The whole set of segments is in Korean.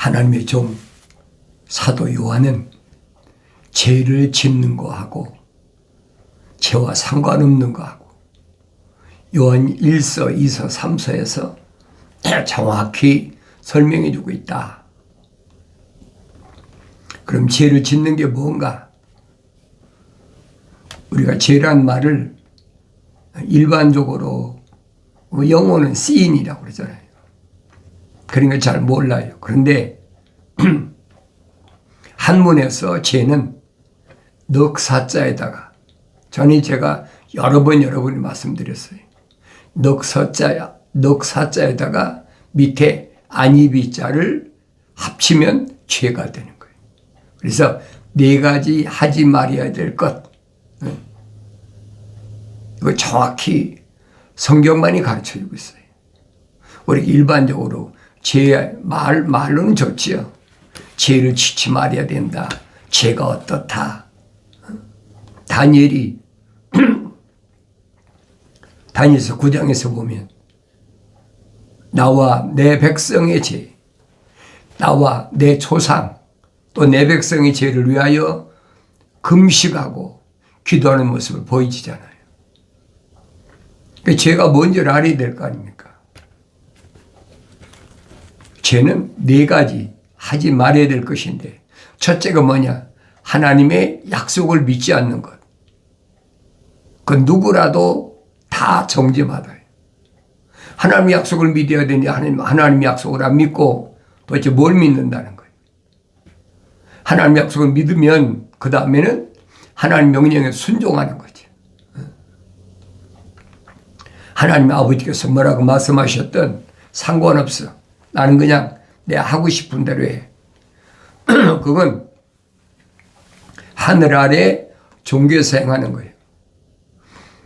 하나님의 종 사도 요한은 죄를 짓는 거하고 죄와 상관없는 거하고 요한 1서, 2서, 3서에서 정확히 설명해 주고 있다. 그럼 죄를 짓는 게 뭔가? 우리가 죄란 말을 일반적으로 영어는 sin이라고 그러잖아요. 그러니까 잘 몰라요. 그런데 한문에서 죄는 넉사자에다가 전에 제가 여러 번이 말씀드렸어요. 넉사자에다가 밑에 안이비자를 합치면 죄가 되는 거예요. 그래서 네 가지 하지 말아야 될 것. 이거 정확히 성경만이 가르쳐주고 있어요. 우리 일반적으로 말로는 좋지요. 죄를 짓지 말아야 된다. 죄가 어떻다. 다니엘이 다니엘서 9장에서 보면 나와 내 백성의 죄, 나와 내 조상, 또 내 백성의 죄를 위하여 금식하고 기도하는 모습을 보여주잖아요. 죄가 뭔지를 알아야 될 거 아닙니까? 죄는 네 가지 하지 말아야 될 것인데 첫째가 뭐냐? 하나님의 약속을 믿지 않는 것. 그 누구라도 다 정죄받아요. 하나님의 약속을 믿어야 되는데 하나님의 약속을 안 믿고 도대체 뭘 믿는다는 거예요. 하나님의 약속을 믿으면 그 다음에는 하나님 명령에 순종하는 거죠. 하나님 아버지께서 뭐라고 말씀하셨던 상관없어. 나는 그냥 내가 하고 싶은 대로 해. 그건 하늘 아래 종교에서 행하는 거예요.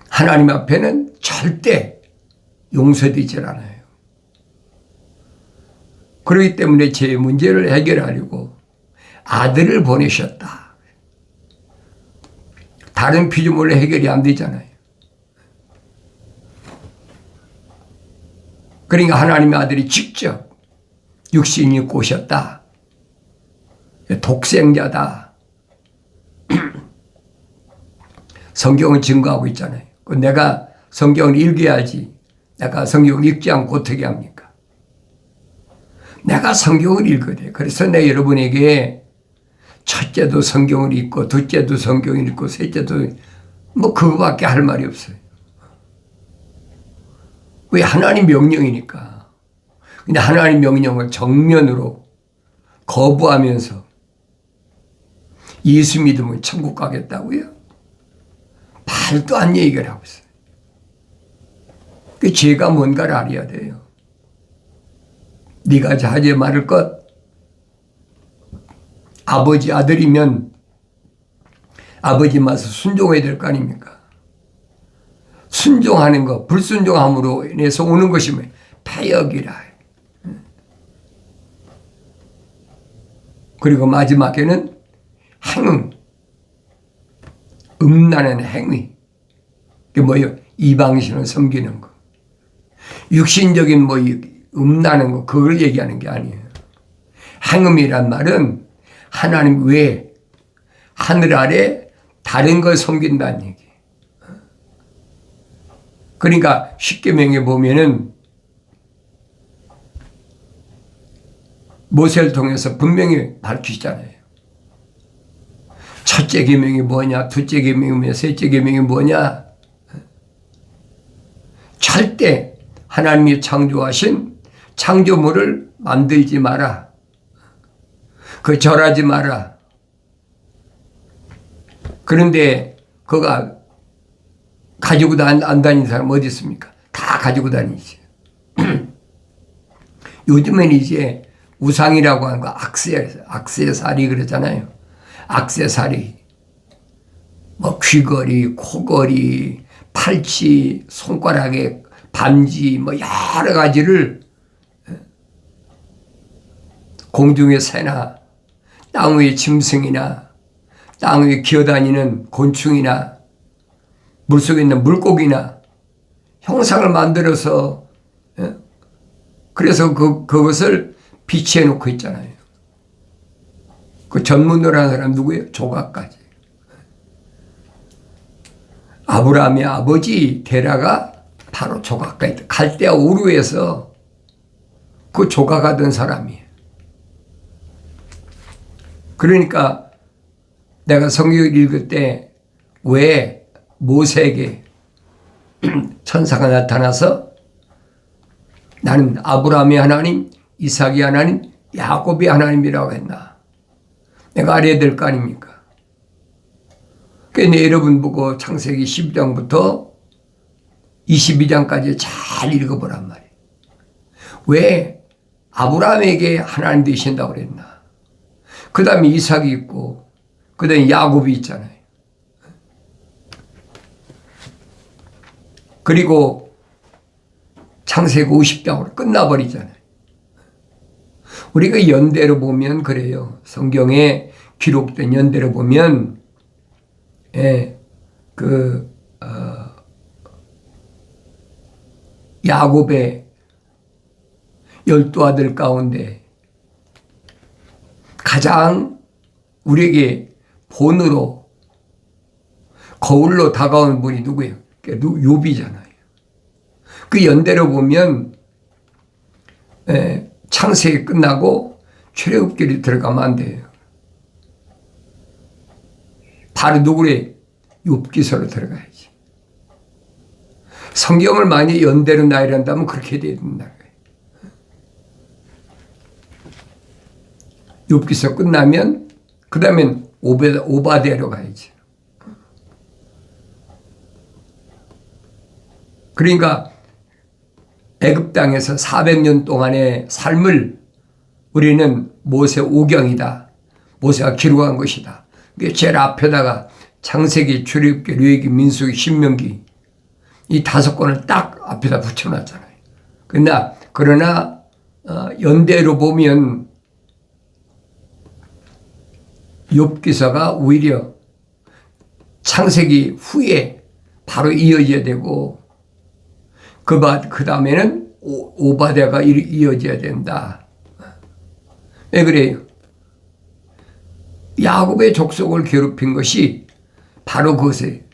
하나님 앞에는 절대 용서되지 않아요. 그렇기 때문에 제 문제를 해결하려고 아들을 보내셨다. 다른 피조물로 해결이 안 되잖아요. 그러니까 하나님의 아들이 직접 육신이 입고 오셨다. 독생자다. 성경은 증거하고 있잖아요. 내가 성경을 읽어야지. 내가 성경을 읽지 않고 어떻게 합니까? 내가 성경을 읽어야 돼. 그래서 내가 여러분에게 첫째도 성경을 읽고 둘째도 성경을 읽고 셋째도 뭐 그거밖에 할 말이 없어요. 왜? 하나님 명령이니까. 근데 하나님 명령을 정면으로 거부하면서 예수 믿으면 천국 가겠다고요? 말도 안 얘기를 하고 있어요. 그 죄가 뭔가를 알아야 돼요. 네가 하지 말을 것. 아버지 아들이면 아버지 말씀 순종해야 될 거 아닙니까? 순종하는 것, 불순종함으로 인해서 오는 것이 패역이라. 그리고 마지막에는 행음, 음란한 행위. 그게 뭐예요? 이방신을 섬기는 거. 육신적인 음란한 거, 그걸 얘기하는 게 아니에요. 행음이란 말은 하나님 외에 하늘 아래 다른 걸 섬긴다는 얘기. 그러니까 십계명에 보면은 모세를 통해서 분명히 밝히시잖아요. 첫째 계명이 뭐냐, 둘째 계명이 뭐냐, 셋째 계명이 뭐냐. 절대 하나님이 창조하신 창조물을 만들지 마라. 그 절하지 마라. 그런데 그가 가지고 안 다니는 사람 어디 있습니까? 다 가지고 다니지. 요즘엔 이제 우상이라고 하는 거 악세사리 그러잖아요. 악세사리. 뭐 귀걸이, 코걸이, 팔찌, 손가락에 반지, 뭐 여러 가지를 공중의 새나 땅 위의 짐승이나 땅 위에 기어다니는 곤충이나 물속에 있는 물고기나 형상을 만들어서 그래서 그것을 비치해 놓고 있잖아요. 그 전문으로 하는 사람 누구예요? 조카까지. 아브라함의 아버지 데라가 바로 조카까지 갈대아 우르에서 그 조카가 된 사람이에요. 그러니까 내가 성경을 읽을 때 왜 모세에게 천사가 나타나서 나는 아브라함의 하나님, 이삭의 하나님, 야곱의 하나님이라고 했나? 내가 알아야 될 거 아닙니까? 그러니까 여러분 보고 창세기 12장부터 22장까지 잘 읽어보란 말이에요. 왜 아브라함에게 하나님 되신다고 그랬나? 그 다음에 이삭이 있고 그 다음에 야곱이 있잖아요. 그리고 창세기 50장으로 끝나버리잖아요. 우리가 연대로 보면 그래요. 성경에 기록된 연대로 보면 야곱의 12아들 가운데 가장 우리에게 본으로 거울로 다가오는 분이 누구예요? 욥이잖아요. 그 연대로 보면 창세기 끝나고 출애굽기로 들어가면 안 돼요. 바로 누구래? 욥기서로 들어가야지. 성경을 많이 연대로 나열한다면 그렇게 돼야 된다. 욥기서 끝나면 그 다음엔 오바댜로 가야지. 그러니까 애굽 땅에서 400년 동안의 삶을 우리는 모세 오경이다. 모세가 기록한 것이다. 그게 제일 앞에다가 창세기, 출애굽기, 레위기, 민수기, 신명기 이 5권을 딱 앞에다 붙여놨잖아요. 그러나 연대로 보면 욥기서가 오히려 창세기 후에 바로 이어져야 되고 그 다음에는 오바댜가 이어져야 된다. 왜 그래요? 야곱의 족속을 괴롭힌 것이 바로 그것에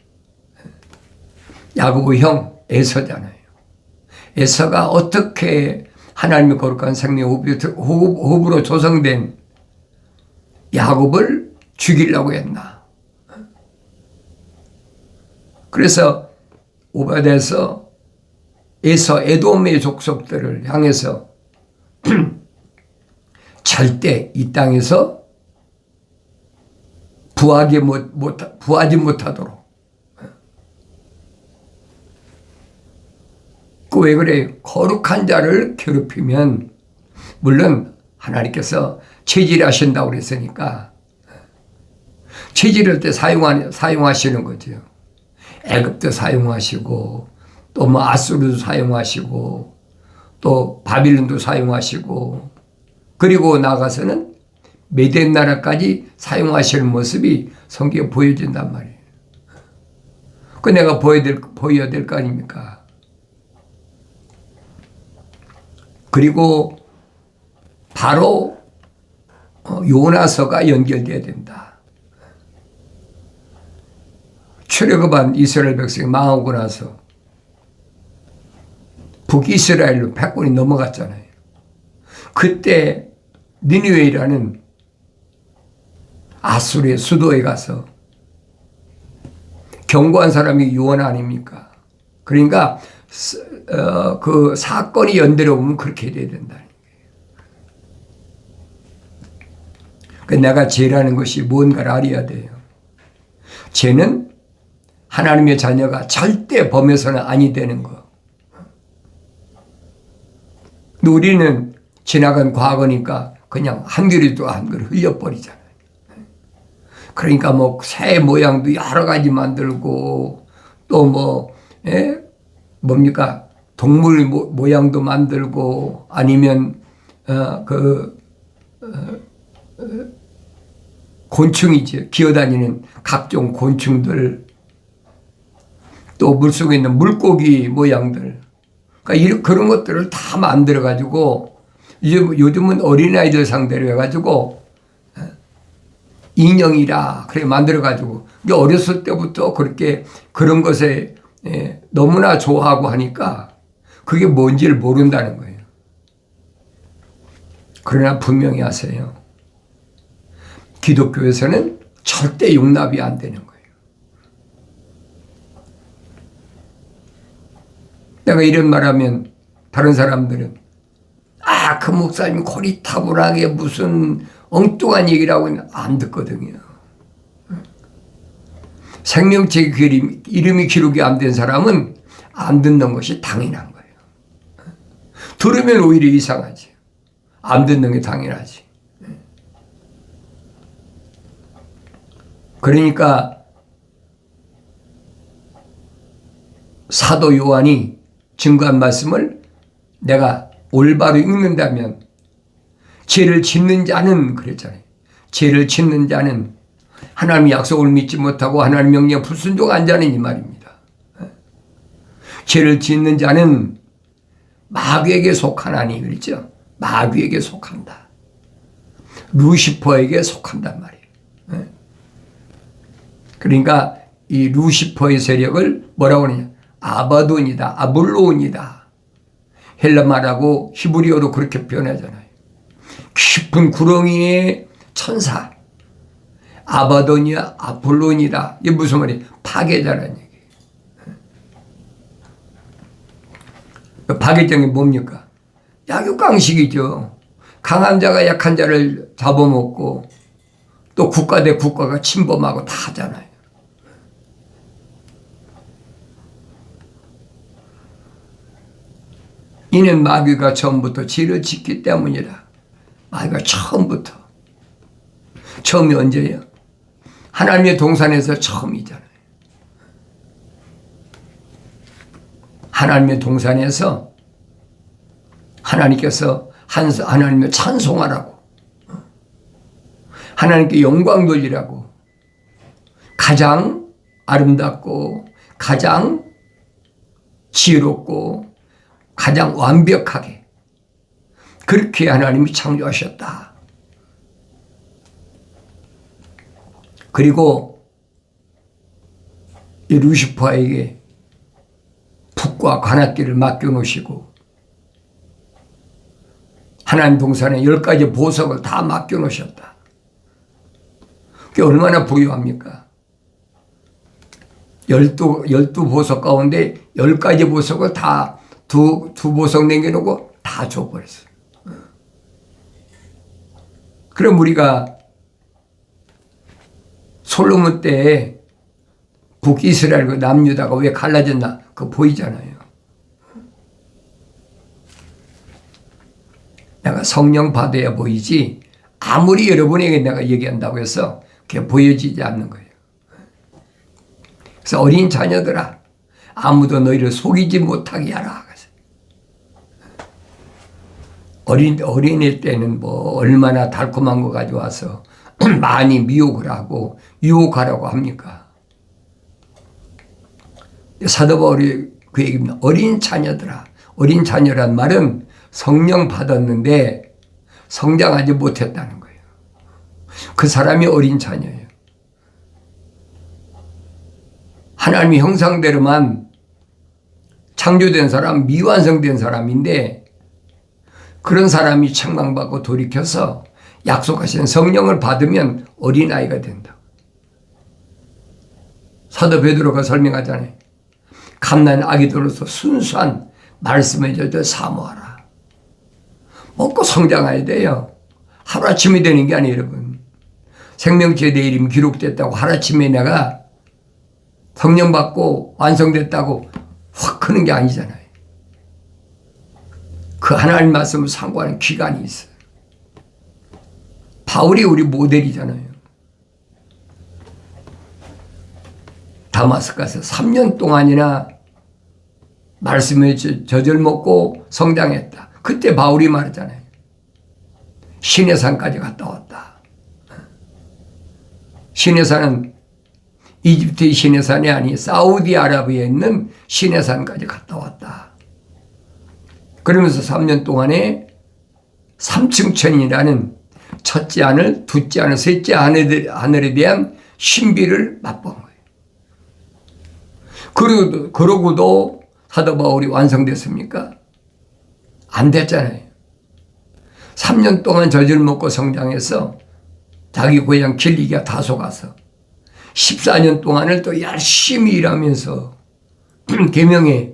야곱의 형 에서잖아요. 에서가 어떻게 하나님의 거룩한 생명 호흡으로 조성된 야곱을 죽이려고 했나. 그래서 오바댜에서 에돔의 족속들을 향해서 절대 이 땅에서 부하지 못하도록. 그 왜 그래요? 거룩한 자를 괴롭히면 물론 하나님께서 체질하신다고 그랬으니까 체질할 때 사용하시는 거죠. 애굽도 사용하시고 또 뭐 아수르도 사용하시고 또 바빌론도 사용하시고 그리고 나가서는 메덴 나라까지 사용하시는 모습이 성경에 보여진단 말이에요. 그 내가 보여야 될 거 아닙니까? 그리고 바로 요나서가 연결돼야 된다. 출애굽한 이스라엘 백성이 망하고 나서 북이스라엘로 패권이 넘어갔잖아요. 그때 니느웨라는 아수르의 수도에 가서 경고한 사람이 요나 아닙니까? 그러니까 그 사건이 연대로 보면 그렇게 돼야 된다는 거예요. 내가 죄라는 것이 뭔가를 알아야 돼요. 죄는 하나님의 자녀가 절대 범해서는 아니 되는 거. 근데 우리는 지나간 과거니까 그냥 한 그릇도 한 그릇 흘려버리잖아요. 그러니까 뭐 새 모양도 여러 가지 만들고 또 뭡니까 동물 모양도 만들고 아니면 곤충이죠. 기어다니는 각종 곤충들 또 물속에 있는 물고기 모양들 그러니까 그런 것들을 다 만들어 가지고 요즘은 어린아이들 상대로 해가지고 인형이라 그래 만들어가지고 어렸을 때부터 그렇게 그런 것에 너무나 좋아하고 하니까 그게 뭔지를 모른다는 거예요. 그러나 분명히 하세요. 기독교에서는 절대 용납이 안 되는 거예요. 내가 이런 말하면 다른 사람들은 그 목사님 고리타분하게 무슨 엉뚱한 얘기를 하고 안 듣거든요. 생명체 이름이 기록이 안 된 사람은 안 듣는 것이 당연한 거예요. 들으면 오히려 이상하지. 안 듣는 게 당연하지. 그러니까 사도 요한이 증거한 말씀을 내가 올바로 읽는다면 죄를 짓는 자는 그랬잖아요. 죄를 짓는 자는 하나님의 약속을 믿지 못하고 하나님의 명령에 불순종한 자는 이 말입니다. 죄를 짓는 자는 마귀에게 속하나니 그랬죠. 마귀에게 속한다. 루시퍼에게 속한단 말이에요. 그러니까 이 루시퍼의 세력을 뭐라고 하느냐. 아바돈이다. 아볼로온이다. 헬라 말하고 히브리어로 그렇게 표현하잖아요. 깊은 구렁이의 천사. 아바돈이야 아폴론이다. 이게 무슨 말이에요? 파괴자라는 얘기예요. 파괴자는 뭡니까? 약육강식이죠. 강한 자가 약한 자를 잡아먹고 또 국가 대 국가가 침범하고 다 하잖아요. 이는 마귀가 처음부터 죄를 짓기 때문이라. 마귀가 처음부터. 처음이 언제예요? 하나님의 동산에서 처음이잖아요. 하나님의 동산에서 하나님께서 하나님을 찬송하라고, 하나님께 영광 돌리라고, 가장 아름답고 가장 지혜롭고 가장 완벽하게 그렇게 하나님이 창조하셨다. 그리고 이 루시퍼에게 북과 관악기를 맡겨놓으시고 하나님 동산에 10가지 보석을 다 맡겨놓으셨다. 그게 얼마나 부유합니까? 12보석 가운데 10가지 보석을 다 두 보석 남겨놓고 다 줘버렸어요. 그럼 우리가 솔로몬 때 북이스라엘과 남유다가 왜 갈라졌나? 그거 보이잖아요. 내가 성령 받아야 보이지 아무리 여러분에게 내가 얘기한다고 해서 그게 보여지지 않는 거예요. 그래서 어린 자녀들아 아무도 너희를 속이지 못하게 하라. 어린애 때는 뭐 얼마나 달콤한 거 가져와서 많이 미혹을 하고 유혹하라고 합니까? 사도 바울이 그 얘기입니다. 어린 자녀들아. 어린 자녀란 말은 성령 받았는데 성장하지 못했다는 거예요. 그 사람이 어린 자녀예요. 하나님의 형상대로만 창조된 사람, 미완성된 사람인데 그런 사람이 책망받고 돌이켜서 약속하신 성령을 받으면 어린아이가 된다. 사도 베드로가 설명하잖아요. 갓난 아기들로서 순수한 말씀의 젖을 사모하라. 먹고 성장해야 돼요. 하루아침이 되는 게 아니에요, 여러분. 생명체에 내 이름이 기록됐다고 하루아침에 내가 성령 받고 완성됐다고 확 크는 게 아니잖아요. 그 하나님 말씀을 상고하는 기간이 있어요. 바울이 우리 모델이잖아요. 다마스커스에서 3년 동안이나 말씀의 젖을 먹고 성장했다. 그때 바울이 말했잖아요. 시내산까지 갔다 왔다. 시내산은 이집트의 시내산이 아니 사우디아라비아에 있는 시내산까지 갔다 왔다. 그러면서 3년 동안에 삼층천이라는 첫째 하늘, 둘째 하늘, 셋째 하늘에 대한 신비를 맛본 거예요. 그러고도 사도 바울이 완성됐습니까? 안 됐잖아요. 3년 동안 젖을 먹고 성장해서 자기 고향 길리기아 다소 가서 14년 동안을 또 열심히 일하면서 계명에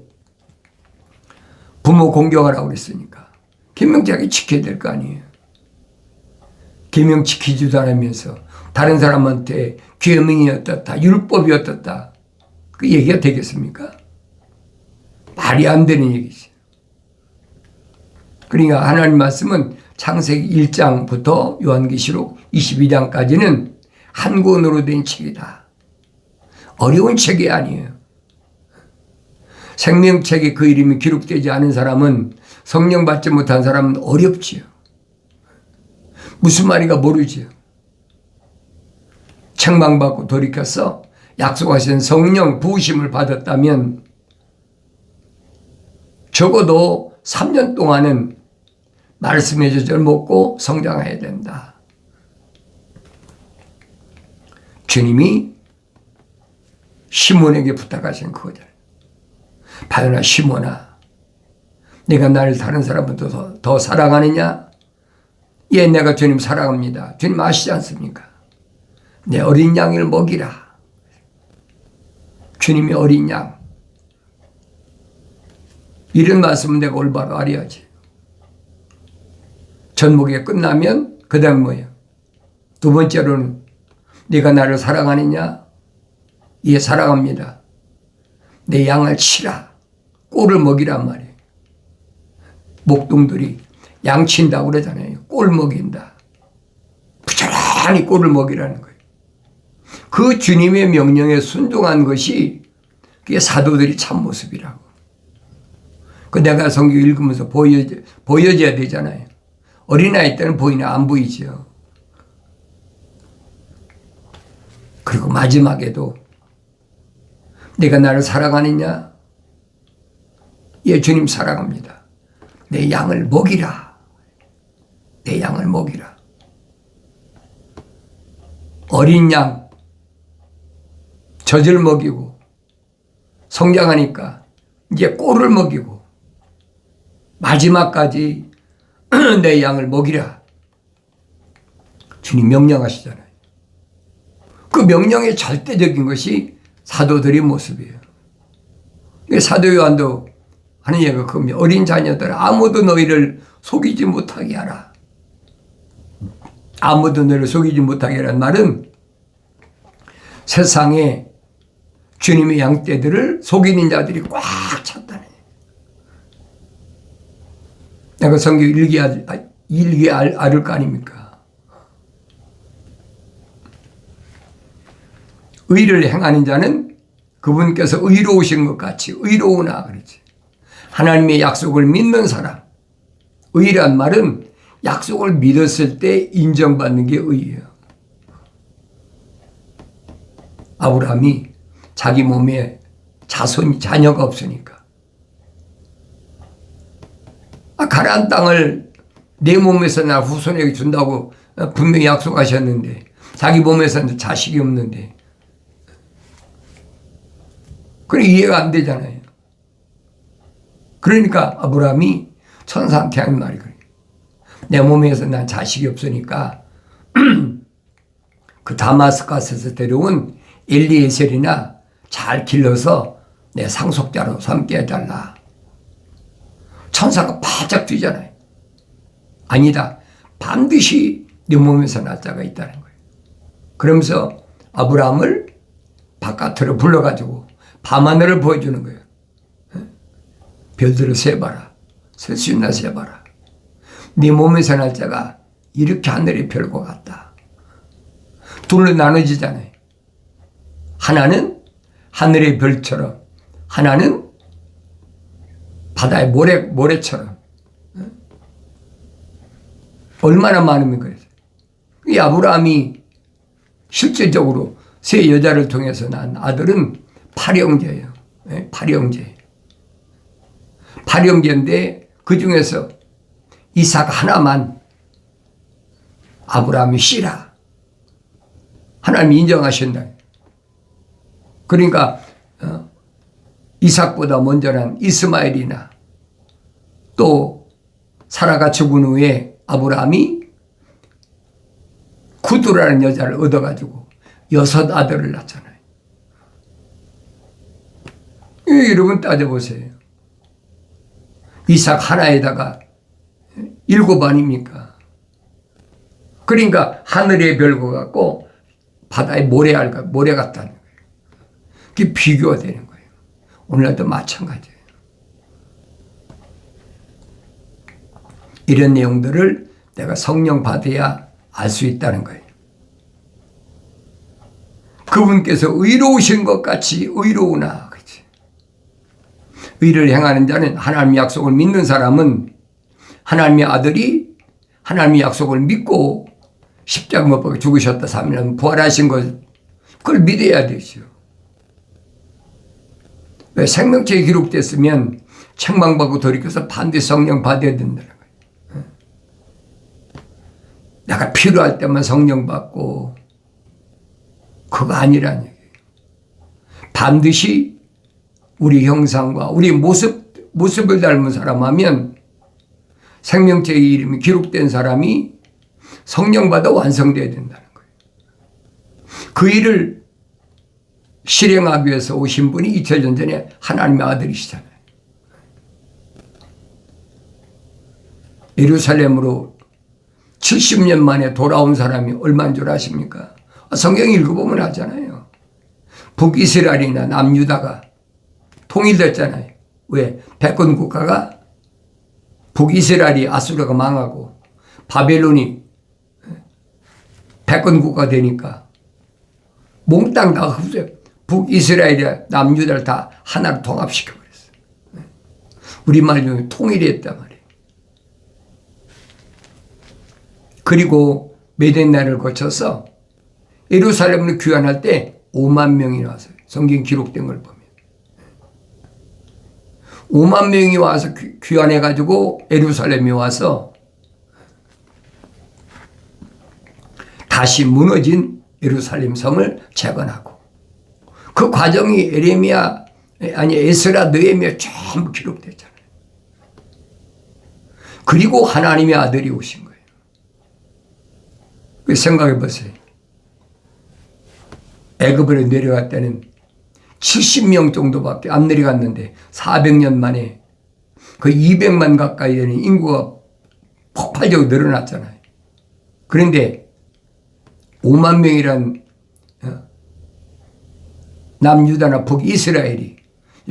부모 공경하라고 그랬으니까 계명 자기 지켜야 될 거 아니에요. 계명 지키지도 않으면서 다른 사람한테 계명이 어떻다, 율법이 어떻다, 그 얘기가 되겠습니까? 말이 안 되는 얘기죠. 그러니까 하나님 말씀은 창세기 1장부터 요한계시록 22장까지는 한 권으로 된 책이다. 어려운 책이 아니에요. 생명책에 그 이름이 기록되지 않은 사람은, 성령 받지 못한 사람은 어렵지요. 무슨 말인가 모르지요. 책망받고 돌이켜서 약속하신 성령 부으심을 받았다면 적어도 3년 동안은 말씀의 젖을 먹고 성장해야 된다. 주님이 시몬에게 부탁하신 그거죠. 바요나 시몬아, 네가 나를 다른 사람보다 더 사랑하느냐? 예, 내가 주님 사랑합니다. 주님 아시지 않습니까? 내 어린 양을 먹이라. 주님이 어린 양. 이런 말씀은 내가 올바로 알아야지. 전목이 끝나면 그 다음 뭐예요? 두 번째로는 네가 나를 사랑하느냐? 예, 사랑합니다. 내 양을 치라. 꼴을 먹이란 말이에요. 목동들이 양 친다고 그러잖아요. 꼴 먹인다. 부지런히 꼴을 먹이라는 거예요. 그 주님의 명령에 순종한 것이 그게 사도들이 참 모습이라고. 그 내가 성경 읽으면서 보여져야 되잖아요. 어린아이 때는 보이나 안 보이죠. 그리고 마지막에도 내가 나를 사랑하느냐? 예, 주님 사랑합니다. 내 양을 먹이라. 내 양을 먹이라. 어린 양 젖을 먹이고 성장하니까 이제 꼴을 먹이고 마지막까지 내 양을 먹이라. 주님 명령하시잖아요. 그 명령의 절대적인 것이 사도들의 모습이에요. 사도 요한도 하는 얘기가 그겁니다. 어린 자녀들 아무도 너희를 속이지 못하게 하라. 아무도 너희를 속이지 못하게 하라는 말은 세상에 주님의 양떼들을 속이는 자들이 꽉 찼다네. 내가 성경 일기 알을 거 아닙니까? 의를 행하는 자는 그분께서 의로우신 것 같이 의로우나 그러지. 하나님의 약속을 믿는 사람. 의란 말은 약속을 믿었을 때 인정받는 게 의예요. 아브라함이 자기 몸에 자녀가 없으니까 가나안 땅을 내 몸에서 나 후손에게 준다고 분명히 약속하셨는데 자기 몸에서는 자식이 없는데 그래 이해가 안 되잖아요. 그러니까 아브라함이 천사한테 하는 말이 그래요. 내 몸에서 난 자식이 없으니까 그 다마스커스에서 데려온 엘리에셀이나 잘 길러서 내 상속자로 삼게 해달라. 천사가 바짝 뛰잖아요. 아니다. 반드시 네 몸에서 날 자가 있다는 거예요. 그러면서 아브라함을 바깥으로 불러가지고 밤하늘을 보여주는 거예요. 별들을 세봐라. 셀 수 있나 세봐라. 네 몸에서 날 자가 이렇게 하늘의 별과 같다. 둘로 나눠지잖아요. 하나는 하늘의 별처럼, 하나는 바다의 모래처럼. 얼마나 많습니까? 이 아브라함이 실질적으로 세 여자를 통해서 난 아들은 8형제예요. 8형제. 8형제인데 그 중에서 이삭 하나만 아브라함이 씨라. 하나님이 인정하신다. 그러니까 이삭보다 먼저 난 이스마엘이나 또 사라가 죽은 후에 아브라함이 구두라는 여자를 얻어가지고 6 아들을 낳잖아요. 여러분 따져보세요. 이삭 하나에다가 7 아닙니까? 그러니까 하늘의 별과 같고 바다의 모래 같다는 거예요. 그게 비교가 되는 거예요. 오늘날도 마찬가지예요. 이런 내용들을 내가 성령 받아야 알 수 있다는 거예요. 그분께서 의로우신 것 같이 의로우나. 그치? 의를 행하는 자는 하나님의 약속을 믿는 사람은 하나님의 아들이 하나님의 약속을 믿고 십자가 못 박혀 죽으셨다 3일 부활하신 것, 그걸 믿어야 되죠. 왜? 생명책에 기록됐으면 책망받고 돌이켜서 반드시 성령 받아야 된다는 거예요. 내가 필요할 때만 성령 받고 그거 아니라는 얘기예요. 반드시 우리 형상과 우리 모습을 닮은 사람 하면 생명책의 이름이 기록된 사람이 성령 받아 완성되어야 된다는 거예요. 그 일을 실행하기 위해서 오신 분이 2000년 전에 하나님의 아들이시잖아요. 예루살렘으로 70년 만에 돌아온 사람이 얼마인 줄 아십니까? 성경 읽어보면 하잖아요. 북이스라엘이나 남유다가 통일됐잖아요. 왜? 패권 국가가 북이스라엘이 아수르가 망하고 바벨론이 패권 국가가 되니까 몽땅 다 흡수해. 북이스라엘이나 남유다를 다 하나로 통합시켜버렸어요. 우리말 중에 통일이 했단 말이에요. 그리고 메덴나를 거쳐서 예루살렘을 귀환할 때 5만 명이 왔어요. 성경 기록된 걸 보면. 5만 명이 와서 귀환해가지고 예루살렘에 와서 다시 무너진 예루살렘 성을 재건하고 그 과정이 에스라, 느헤미야 전부 기록됐잖아요. 그리고 하나님의 아들이 오신 거예요. 생각해 보세요. 애굽으로 내려갈 때는 70명 정도밖에 안 내려갔는데 400년 만에 거의 200만 가까이 되는 인구가 폭발적으로 늘어났잖아요. 그런데 5만 명이란 남유다나 북이스라엘이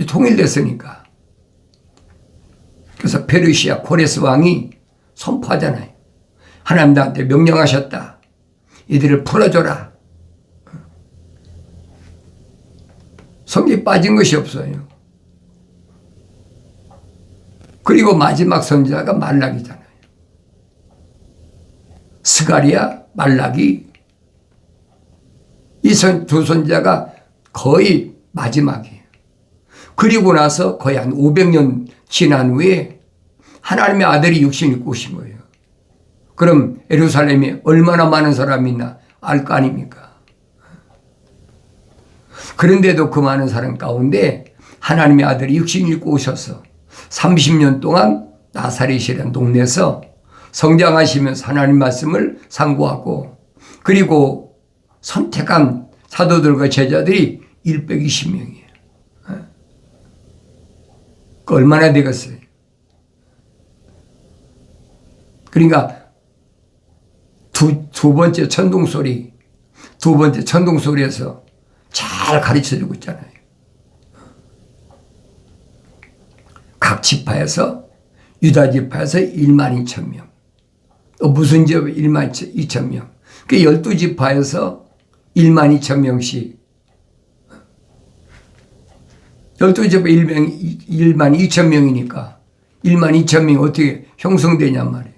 통일됐으니까 그래서 페르시아 코레스 왕이 선포하잖아요. 하나님 나한테 명령하셨다. 이들을 풀어줘라. 성경에 빠진 것이 없어요. 그리고 마지막 선지자가 말라기잖아요. 스가랴, 말라기 이 두 선지자가 거의 마지막이에요. 그리고 나서 거의 한 500년 지난 후에 하나님의 아들이 육신을 입고 오신 거예요. 그럼 예루살렘에 얼마나 많은 사람이 있나 알 거 아닙니까? 그런데도 그 많은 사람 가운데 하나님의 아들이 육신을 입고 오셔서 30년 동안 나사렛이라는 동네에서 성장하시면서 하나님 말씀을 상고하고 그리고 선택한 사도들과 제자들이 120명이에요. 그 얼마나 되겠어요? 그러니까 두 번째 천둥소리에서 잘 가르쳐주고 있잖아요. 각 지파에서 유다 지파에서 1만 2천 명, 또 무슨 지파 1만 2천 명, 그 12지파에서 1만 2천 명씩 12지파 1만 2천 명이니까 1만 2천 명이 어떻게 형성되냔 말이에요.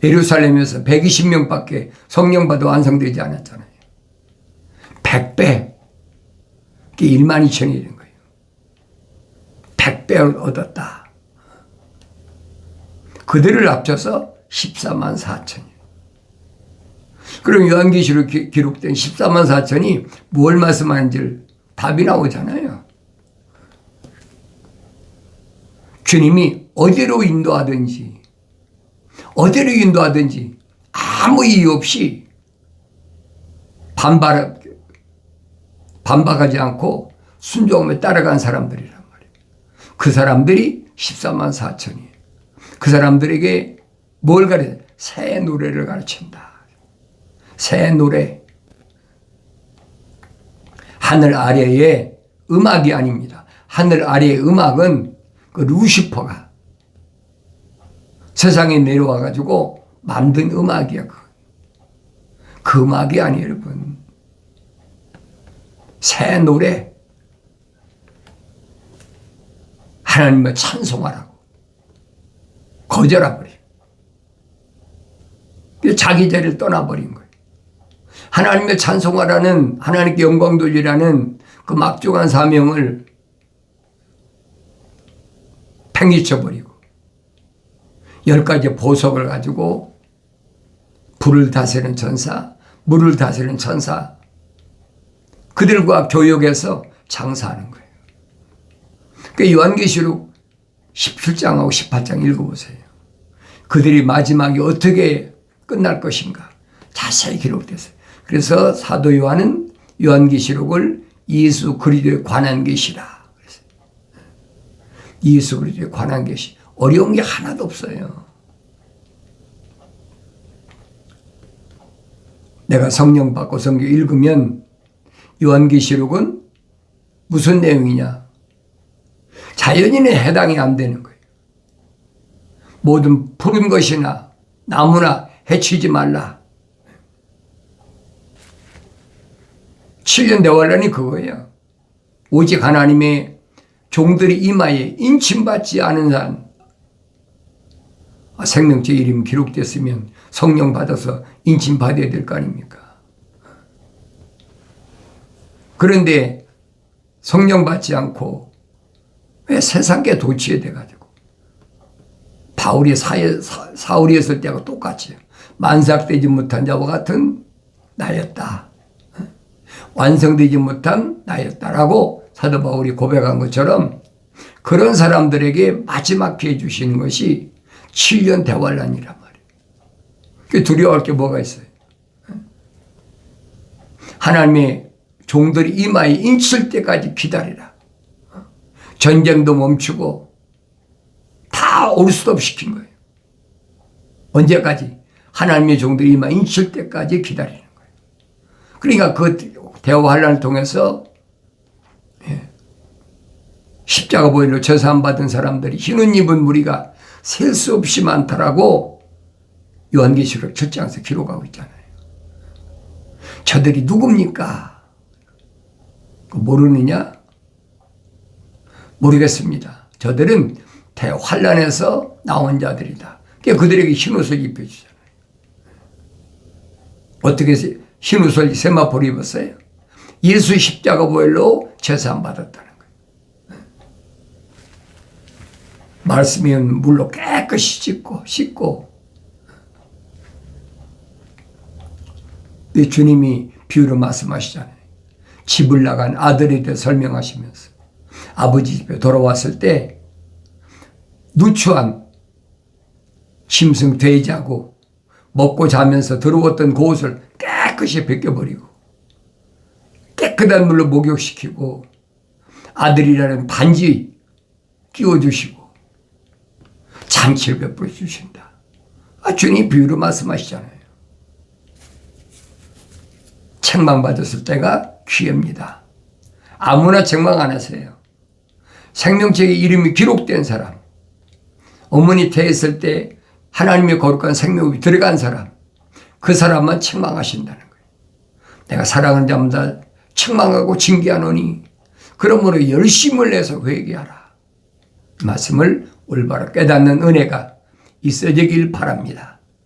예루살렘에서 120명밖에 성령 받아 완성되지 않았잖아요. 100배, 그게 1만 2천이 되는 거예요. 100배를 얻었다. 그들을 합쳐서 14만 4천이에요. 그럼 요한계시록 기록된 14만 4천이 뭘 말씀하는지 답이 나오잖아요. 주님이 어디로 인도하든지 아무 이유 없이 반박하지 않고 순종하며 따라간 사람들이란 말이에요. 그 사람들이 14만 4천이에요. 그 사람들에게 뭘 가르쳐? 새 노래를 가르친다. 새 노래. 하늘 아래의 음악이 아닙니다. 하늘 아래의 음악은 그 루시퍼가 세상에 내려와 가지고 만든 음악이야. 그 음악이 아니에요, 여러분. 새 노래. 하나님을 찬송하라고 거절해버려. 자기 자리를 떠나버린 거예요. 하나님을 찬송하라는, 하나님께 영광 돌리라는 그 막중한 사명을 팽이쳐버리고 10가지 보석을 가지고 불을 다스리는 천사, 물을 다스리는 천사, 그들과 교역해서 장사하는 거예요. 그러니까 요한계시록 17장하고 18장 읽어보세요. 그들이 마지막에 어떻게 끝날 것인가 자세히 기록됐어요. 그래서 사도 요한은 요한계시록을 예수 그리스도에 관한 계시라. 예수 그리스도에 관한 계시. 어려운 게 하나도 없어요. 내가 성령 받고 성경 읽으면 요한계시록은 무슨 내용이냐? 자연인에 해당이 안 되는 거예요. 모든 푸른 것이나 나무나 해치지 말라. 7년 대환란이 그거예요. 오직 하나님의 종들이 이마에 인침받지 않은 한 생명체 이름이 기록됐으면 성령 받아서 인침받아야 될 거 아닙니까? 그런데 성령 받지 않고 왜 세상에 도취해 돼가지고 바울이 사울이 했을 때하고 똑같이 만삭되지 못한 자와 같은 나였다. 완성되지 못한 나였다라고 사도 바울이 고백한 것처럼 그런 사람들에게 마지막 기회 주시는 것이 7년 대환란이란 말이에요. 두려워할 게 뭐가 있어요? 하나님의 종들이 이마에 인칠 때까지 기다리라. 전쟁도 멈추고 다 올스톱 시킨 거예요. 언제까지? 하나님의 종들이 이마에 인칠 때까지 기다리는 거예요. 그러니까 그 대환란을 통해서 십자가 보혈로 제사함 받은 사람들이 흰 옷 입은 무리가 셀 수 없이 많다라고 요한계시록 7장에서 기록하고 있잖아요. 저들이 누굽니까? 모르느냐? 모르겠습니다. 저들은 대환란에서 나온 자들이다. 그들에게 흰 옷을 입혀주잖아요. 어떻게 흰 옷을 세마포로 입었어요? 예수 십자가 보혈로 제사함 받았다는 거예요. 말씀이면 물로 깨끗이 씻고 주님이 비유로 말씀하시잖아요. 집을 나간 아들에 대해 설명하시면서 아버지 집에 돌아왔을 때 누추한 짐승 돼지하고 먹고 자면서 들어왔던 그 옷을 깨끗이 벗겨버리고 깨끗한 물로 목욕시키고 아들이라는 반지 끼워주시고 잔치를 베풀어 주신다. 주님 비유로 말씀하시잖아요. 책망받았을 때가 기회입니다. 아무나 책망 안 하세요. 생명책에 이름이 기록된 사람, 어머니 태했을 때 하나님의 거룩한 생명이 들어간 사람, 그 사람만 책망하신다는 거예요. 내가 사랑하는 자마다 책망하고 징계하노니 그러므로 열심을 내서 회개하라. 이 말씀을 올바로 깨닫는 은혜가 있어지길 바랍니다.